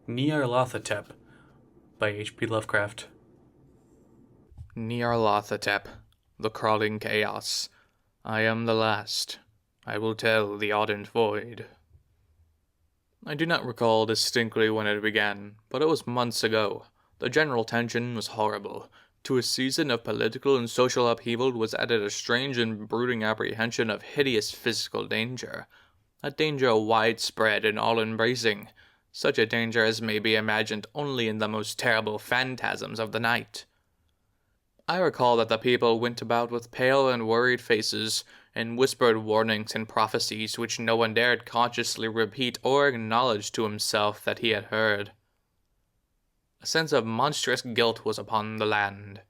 Nyarlathotep by H.P. Lovecraft. Nyarlathotep, the crawling chaos. I am the last. I will tell the ardent void. I do not recall distinctly when it began, but it was months ago. The general tension was horrible. To a season of political and social upheaval was added a strange and brooding apprehension of hideous physical danger. A danger widespread and all-embracing. Such a danger as may be imagined only in the most terrible phantasms of the night. I recall that the people went about with pale and worried faces, and whispered warnings and prophecies which no one dared consciously repeat or acknowledge to himself that he had heard. A sense of monstrous guilt was upon the land,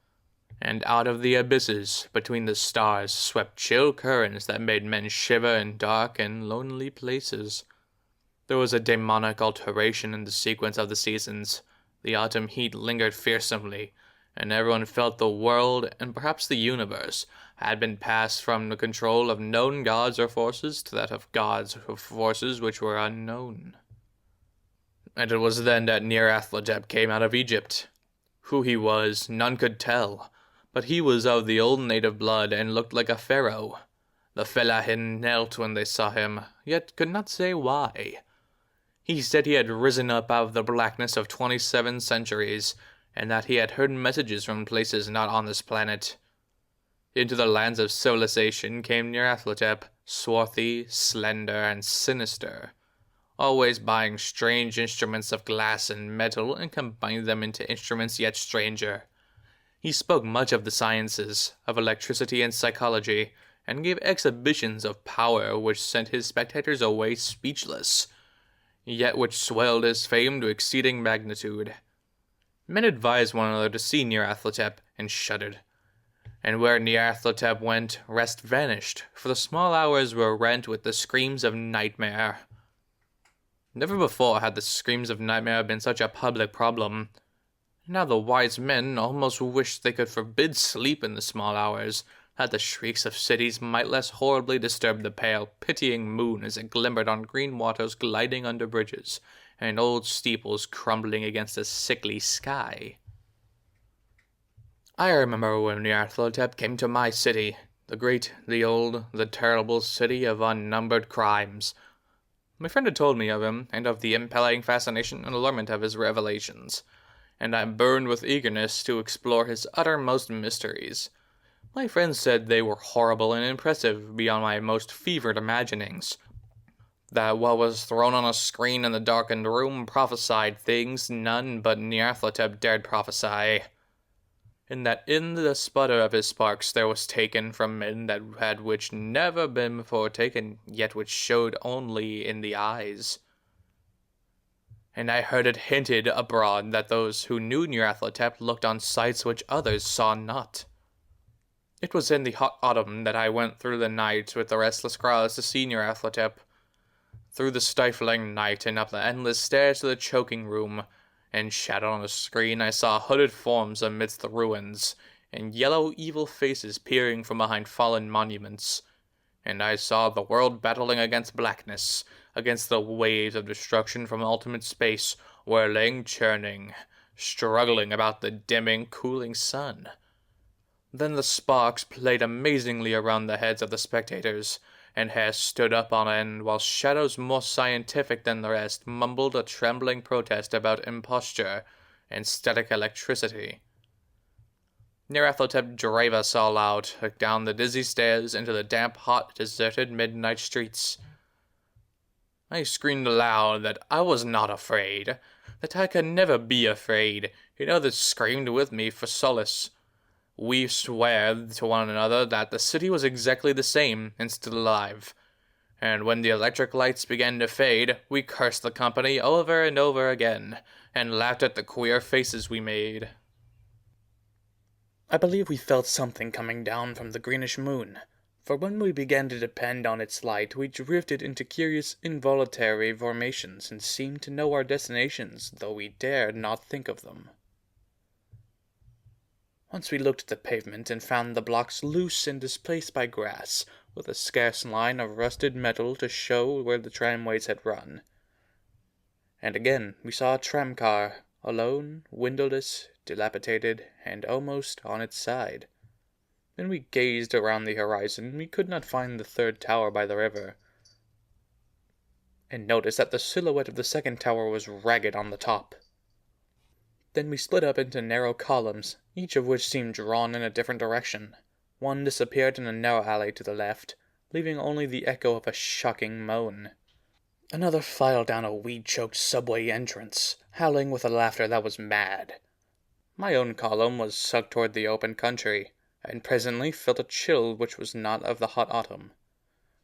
and out of the abysses between the stars swept chill currents that made men shiver in dark and lonely places. There was a demonic alteration in the sequence of the seasons. The autumn heat lingered fearsomely, and everyone felt the world, and perhaps the universe, had been passed from the control of known gods or forces to that of gods or forces which were unknown. And it was then that Nyarlathotep came out of Egypt. Who he was, none could tell, but he was of the old native blood and looked like a pharaoh. The fellahin knelt when they saw him, yet could not say why. He said he had risen up out of the blackness of 27 centuries, and that he had heard messages from places not on this planet. Into the lands of civilization came Nyarlathotep, swarthy, slender, and sinister, always buying strange instruments of glass and metal and combining them into instruments yet stranger. He spoke much of the sciences, of electricity and psychology, and gave exhibitions of power which sent his spectators away speechless, yet which swelled his fame to exceeding magnitude. Men advised one another to see Nyarlathotep, and shuddered. And where Nyarlathotep went, rest vanished, for the small hours were rent with the screams of nightmare. Never before had the screams of nightmare been such a public problem. Now the wise men almost wished they could forbid sleep in the small hours, that the shrieks of cities might less horribly disturb the pale, pitying moon as it glimmered on green waters gliding under bridges, and old steeples crumbling against a sickly sky. I remember when Nyarlathotep came to my city, the great, the old, the terrible city of unnumbered crimes. My friend had told me of him, and of the impelling fascination and allurement of his revelations, and I burned with eagerness to explore his uttermost mysteries. My friend said they were horrible and impressive beyond my most fevered imaginings, that what was thrown on a screen in the darkened room prophesied things none but Nyarlathotep dared prophesy, and that in the sputter of his sparks there was taken from men that had which never been before taken, yet which showed only in the eyes. And I heard it hinted abroad that those who knew Nyarlathotep looked on sights which others saw not. It was in the hot autumn that I went through the night with the restless crowds to see Nyarlathotep. Through the stifling night and up the endless stairs to the choking room, and shadowed on a screen I saw hooded forms amidst the ruins, and yellow evil faces peering from behind fallen monuments. And I saw the world battling against blackness, against the waves of destruction from ultimate space, whirling, churning, struggling about the dimming, cooling sun. Then the sparks played amazingly around the heads of the spectators, and hair stood up on end, while shadows more scientific than the rest mumbled a trembling protest about imposture and static electricity. Nyarlathotep drove us all out, down the dizzy stairs into the damp, hot, deserted midnight streets. I screamed aloud that I was not afraid, that I could never be afraid, and others screamed with me for solace. We swore to one another that the city was exactly the same and still alive, and when the electric lights began to fade, we cursed the company over and over again, and laughed at the queer faces we made. I believe we felt something coming down from the greenish moon, for when we began to depend on its light, we drifted into curious involuntary formations and seemed to know our destinations, though we dared not think of them. Once we looked at the pavement and found the blocks loose and displaced by grass, with a scarce line of rusted metal to show where the tramways had run. And again we saw a tramcar, alone, windowless, dilapidated, and almost on its side. When we gazed around the horizon, we could not find the third tower by the river, and noticed that the silhouette of the second tower was ragged on the top. Then we split up into narrow columns, each of which seemed drawn in a different direction. One disappeared in a narrow alley to the left, leaving only the echo of a shocking moan. Another filed down a weed-choked subway entrance, howling with a laughter that was mad. My own column was sucked toward the open country, and presently felt a chill which was not of the hot autumn.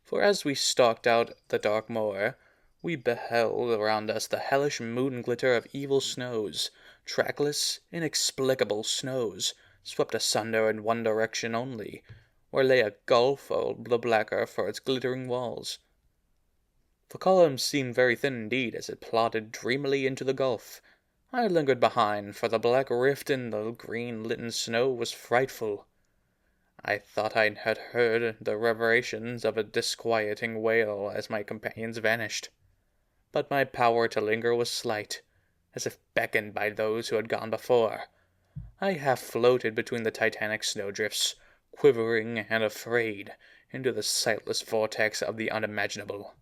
For as we stalked out the dark moor, we beheld around us the hellish moon glitter of evil snows, trackless, inexplicable snows, swept asunder in one direction only, where lay a gulf all the blacker for its glittering walls. The column seemed very thin indeed as it plodded dreamily into the gulf. I lingered behind, for the black rift in the green-litten snow was frightful. I thought I had heard the reverberations of a disquieting wail as my companions vanished. But my power to linger was slight, as if beckoned by those who had gone before. I half floated between the titanic snowdrifts, quivering and afraid, into the sightless vortex of the unimaginable.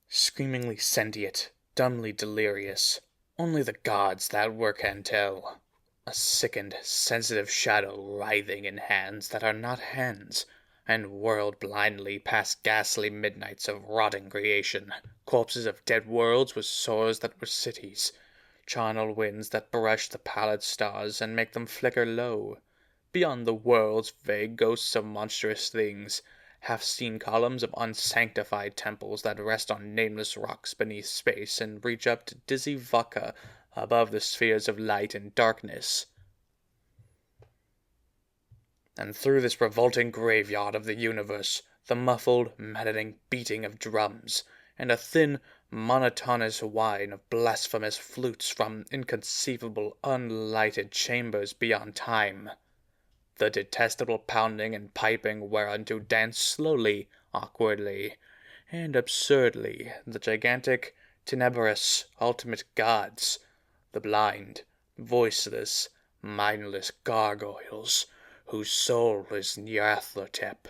Screamingly sentient, dumbly delirious, only the gods that were can tell. A sickened, sensitive shadow writhing in hands that are not hands, and whirled blindly past ghastly midnights of rotting creation, corpses of dead worlds with sores that were cities, charnel winds that brush the pallid stars and make them flicker low. Beyond the worlds vague ghosts of monstrous things, half-seen columns of unsanctified temples that rest on nameless rocks beneath space and reach up to dizzy Vaka above the spheres of light and darkness. And through this revolting graveyard of the universe, the muffled, maddening beating of drums, and a thin, monotonous whine of blasphemous flutes from inconceivable, unlighted chambers beyond time. The detestable pounding and piping whereunto danced slowly, awkwardly, and absurdly the gigantic, tenebrous, ultimate gods, the blind, voiceless, mindless gargoyles, whose soul is Nyarlathotep.